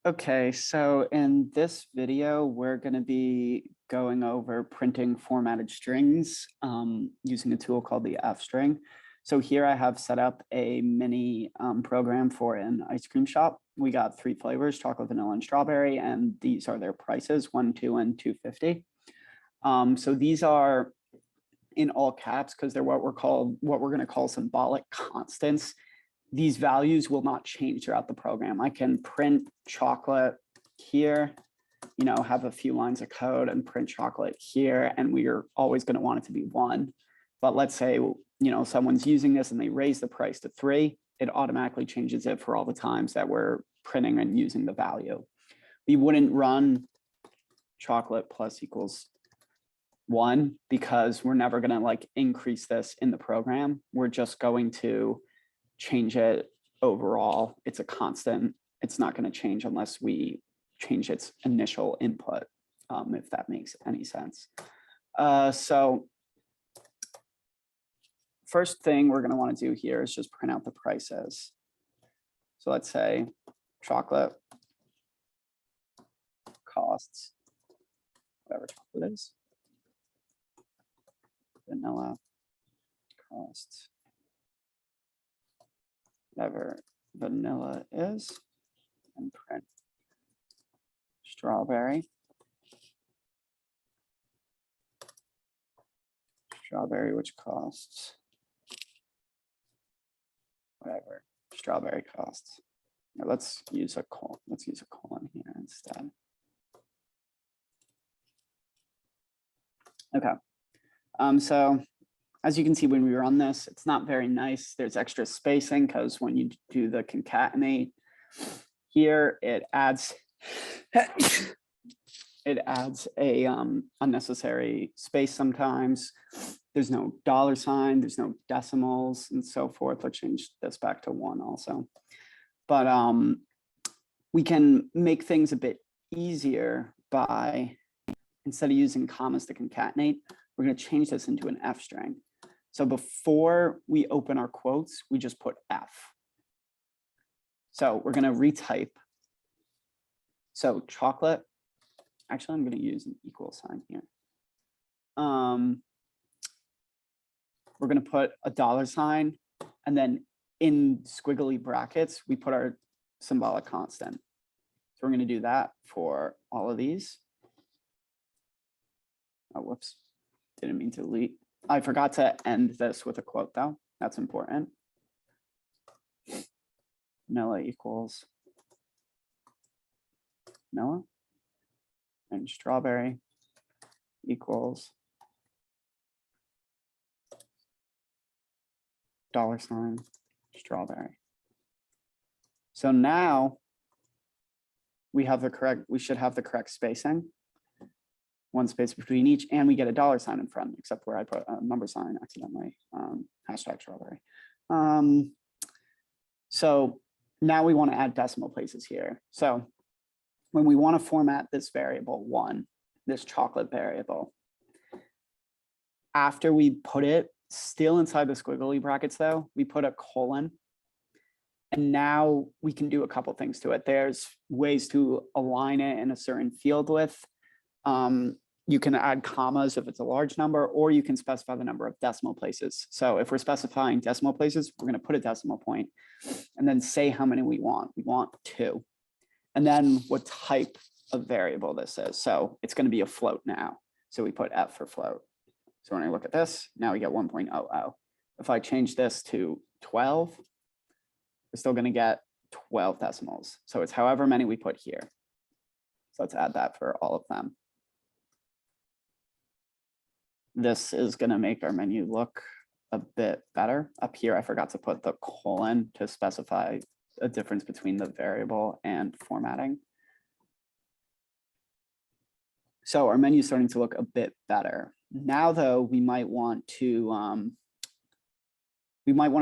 Okay, so in this video, we're going to be going over printing formatted strings using a tool called the F string. So here I have set up a mini program for an ice cream shop. We got 3 flavors, chocolate, vanilla, and strawberry, and these are their prices, $1, $2, and $2.50. So these are in all caps because they're what we're going to call symbolic constants. These values will not change throughout the program. I can print chocolate here, have a few lines of code and print chocolate here, and we are always going to want it to be 1. But let's say, someone's using this and they raise the price to 3, it automatically changes it for all the times that we're printing and using the value. We wouldn't run chocolate plus equals 1 because we're never going to increase this in the program. We're just going to change it overall. It's a constant. It's not going to change unless we change its initial input, if that makes any sense. So first thing we're going to want to do here is just print out the prices. So let's say chocolate costs whatever chocolate is. Vanilla costs whatever vanilla is, and print strawberry. Strawberry, which costs whatever strawberry costs. Now let's use a colon here instead. Okay. So as you can see, when we run this, it's not very nice. There's extra spacing because when you do the concatenate here, it adds a unnecessary space sometimes. There's no $, there's no decimals and so forth. Let's change this back to 1 also. But we can make things a bit easier by, instead of using commas to concatenate, we're going to change this into an F string. So before we open our quotes, we just put F. So we're going to retype. So chocolate, actually, I'm going to use an equal sign here. We're going to put a $, and then in squiggly brackets, we put our symbolic constant. So we're going to do that for all of these. Oh, whoops. Didn't mean to delete. I forgot to end this with a quote though. That's important. Vanilla equals vanilla, and strawberry equals $ strawberry. So now we should have the correct spacing. 1 space between each, and we get a $sign in front, except where I put a number sign accidentally, hashtag strawberry. So now we want to add decimal places here. So when we want to format this variable 1, this chocolate variable, after we put it still inside the squiggly brackets though, we put a colon. And now we can do a couple things to it. There's ways to align it in a certain field width. You can add commas if it's a large number, or you can specify the number of decimal places. So if we're specifying decimal places, we're going to put a decimal point and then say how many we want. We want 2. And then what type of variable this is. So it's going to be a float now. So we put F for float. So when I look at this, now we get 1.00. If I change this to 12, we're still going to get 12 decimals. So it's however many we put here. So let's add that for all of them. This is going to make our menu look a bit better. Up here, I forgot to put the colon to specify a difference between the variable and formatting. So our menu is starting to look a bit better. Now, though, we might want to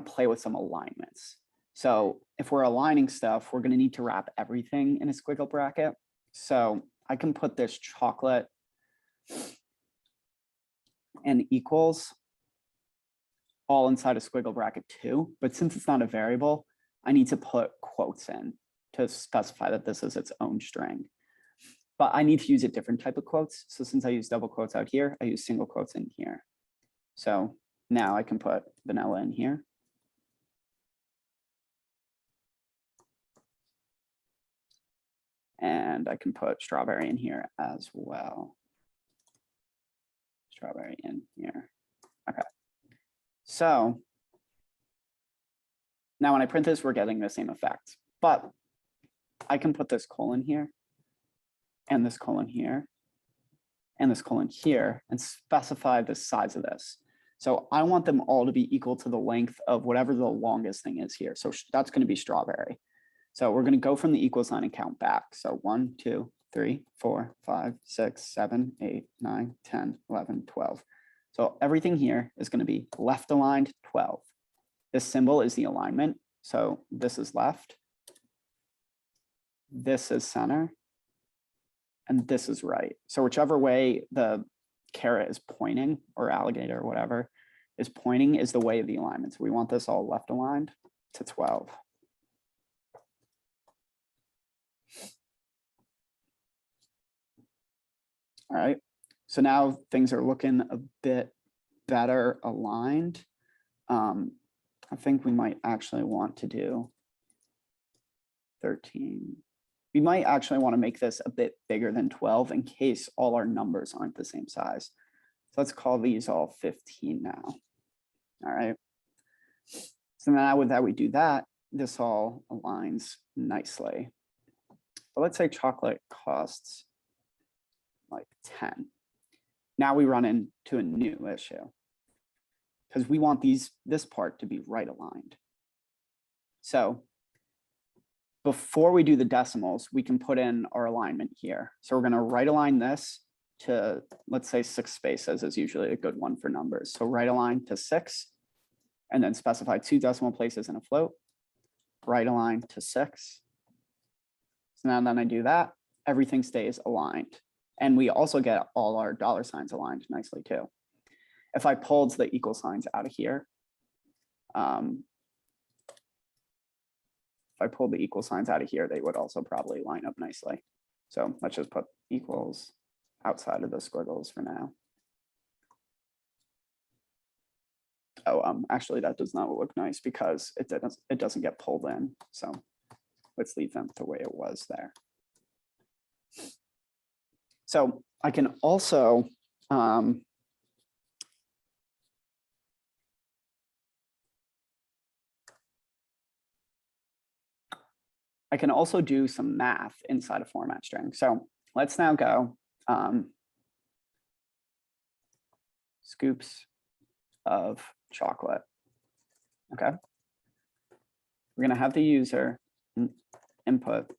play with some alignments. So if we're aligning stuff, we're going to need to wrap everything in a squiggle bracket. So I can put this chocolate and equals all inside a squiggle bracket too. But since it's not a variable, I need to put quotes in. to specify that this is its own string. But I need to use a different type of quotes. So since I use double quotes out here, I use single quotes in here. So now I can put vanilla in here. And I can put strawberry in here as well. Strawberry in here. Okay. So now when I print this, we're getting the same effect. But I can put this colon here, and this colon here, and this colon here, and specify the size of this. So I want them all to be equal to the length of whatever the longest thing is here. So that's going to be strawberry. So we're going to go from the equal sign and count back. So 1, 2, 3, 4, 5, 6, 7, 8, 9, 10, 11, 12. So everything here is going to be left aligned 12. This symbol is the alignment. So this is left. This is center. And this is right. So whichever way the carrot is pointing, or alligator or whatever is pointing, is the way of the alignment. So we want this all left aligned to 12. All right, so now things are looking a bit better aligned. I think we might actually want to do 13. We might actually want to make this a bit bigger than 12 in case all our numbers aren't the same size. So let's call these all 15 now. All right. So now with that we do that, this all aligns nicely. But let's say chocolate costs like 10. Now we run into a new issue because we want this part to be right aligned. So before we do the decimals, we can put in our alignment here. So we're going to right align this to, let's say 6 spaces is usually a good one for numbers. So right align to 6, and then specify 2 decimal places in a float. Right align to 6. So now that I do that, everything stays aligned. And we also get all our dollar signs aligned nicely too. If I pulled the equal signs out of here, if I pulled the equal signs out of here, they would also probably line up nicely. So let's just put equals outside of the squiggles for now. Oh, actually that does not look nice because it doesn't get pulled in. So let's leave them the way it was there. So I can also do some math inside a format string. So let's now go scoops of chocolate. Okay. We're going to have the user input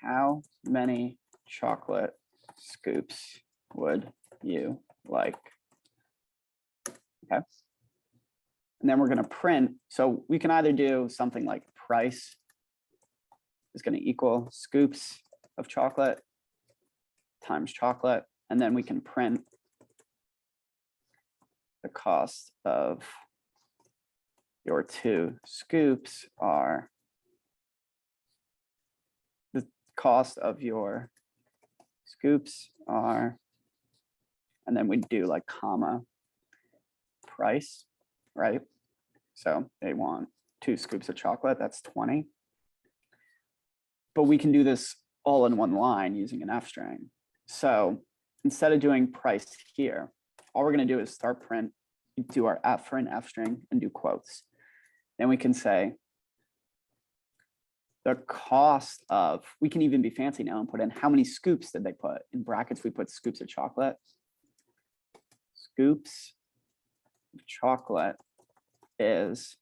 how many chocolate scoops would you like? Okay. And then we're going to print. So we can either do something like price is going to equal scoops of chocolate times chocolate. And then we can print the cost of your 2 scoops are the cost of your scoops are, and then we do like comma price, right? So they want 2 scoops of chocolate, that's 20. But we can do this all in one line using an F string. So instead of doing price here, all we're going to do is start print, do our F for an F string, and do quotes. Then we can say the cost of, we can even be fancy now and put in how many scoops did they put. In brackets, we put scoops of chocolate. Scoops of chocolate is,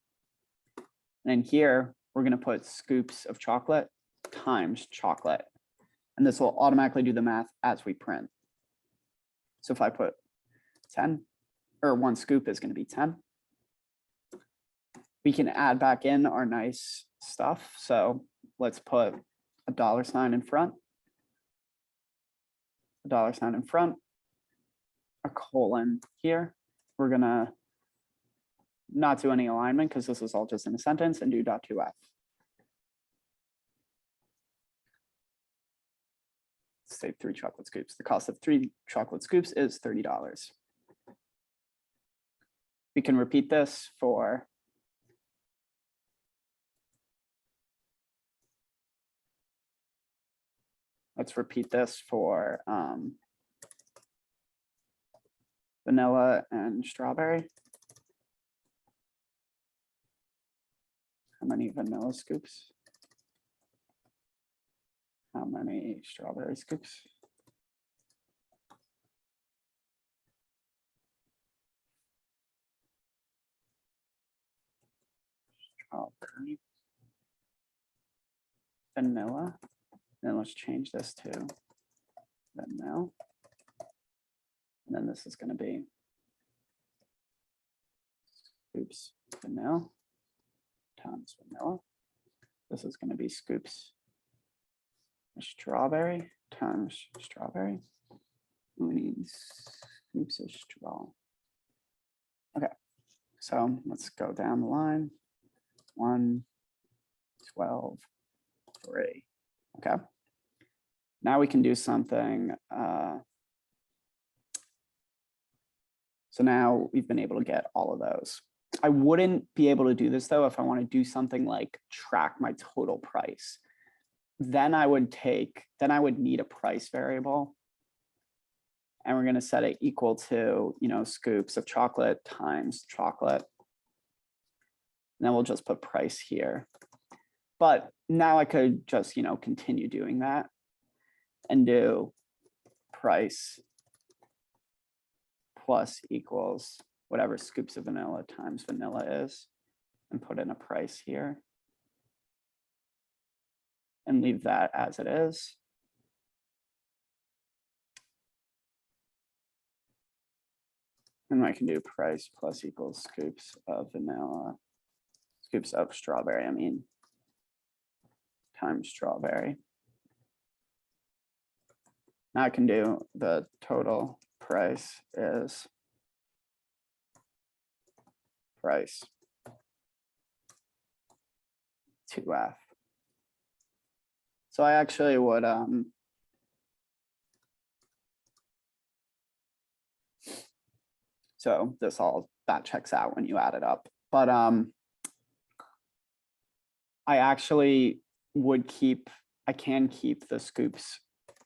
and here we're going to put scoops of chocolate times chocolate. And this will automatically do the math as we print. So if I put 10, or 1 scoop is going to be 10. We can add back in our nice stuff. So let's put a $sign in front, a $sign in front, a colon here. We're going to not do any alignment because this is all just in a sentence, and do .2f. Say 3 chocolate scoops. The cost of 3 chocolate scoops is $30. We can repeat this for let's repeat this for vanilla and strawberry. How many vanilla scoops? How many strawberry scoops? Strawberry. Vanilla. Then let's change this to vanilla. And then this is going to be scoops vanilla times vanilla. This is going to be scoops strawberry times strawberry. We need scoops of straw. Okay, so let's go down the line. 1, 12, 3. Okay. Now we can do something. So now we've been able to get all of those. I wouldn't be able to do this though if I want to do something like track my total price. Then I would need a price variable. And we're going to set it equal to, scoops of chocolate times chocolate. And then we'll just put price here. But now I could just, continue doing that and do price plus equals whatever scoops of vanilla times vanilla is, and put in a price here. And leave that as it is. And I can do price plus equals scoops of vanilla, scoops of strawberry, times strawberry. Now I can do the total price is price 2f. So I actually would so that checks out when you add it up. But I actually I can keep the scoops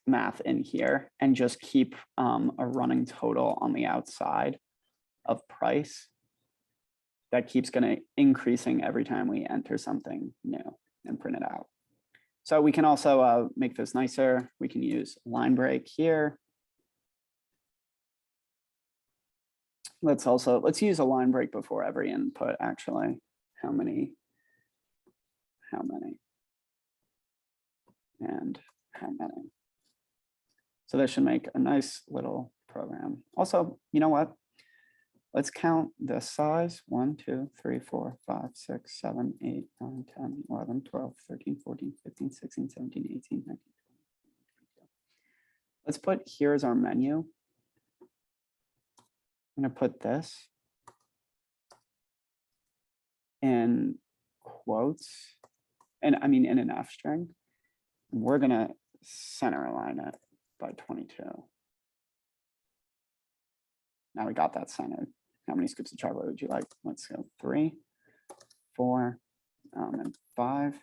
math in here and just keep a running total on the outside of price that keeps increasing every time we enter something new and print it out. So we can also make this nicer. We can use line break here. Let's use a line break before every input, actually. How many, and how many. So this should make a nice little program. Also, you know what? Let's count this size. 1, 2, 3, 4, 5, 6, 7, 8, 9, 10, 11, 12, 13, 14, 15, 16, 17, 18, 19, 20, 22. Let's put here as our menu. I'm going to put this in quotes, and in an F string. We're going to center align it by 22. Now we got that centered. How many scoops of chocolate would you like? Let's go 3, 4, and 5.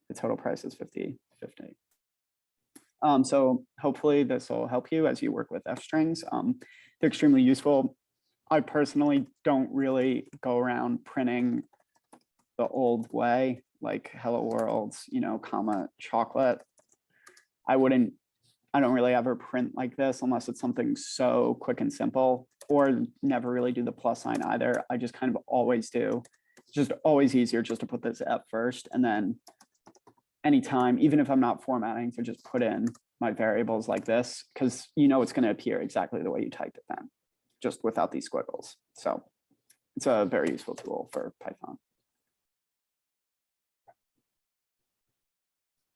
The total price is $50. So hopefully this will help you as you work with F strings. They're extremely useful. I personally don't really go around printing the old way, like hello world, comma chocolate. I don't really ever print like this unless it's something so quick and simple, or never really do the plus sign either. I just kind of always do. It's just always easier just to put this F first, and then anytime, even if I'm not formatting, to just put in my variables like this, because it's going to appear exactly the way you typed it then, just without these squiggles. So it's a very useful tool for Python.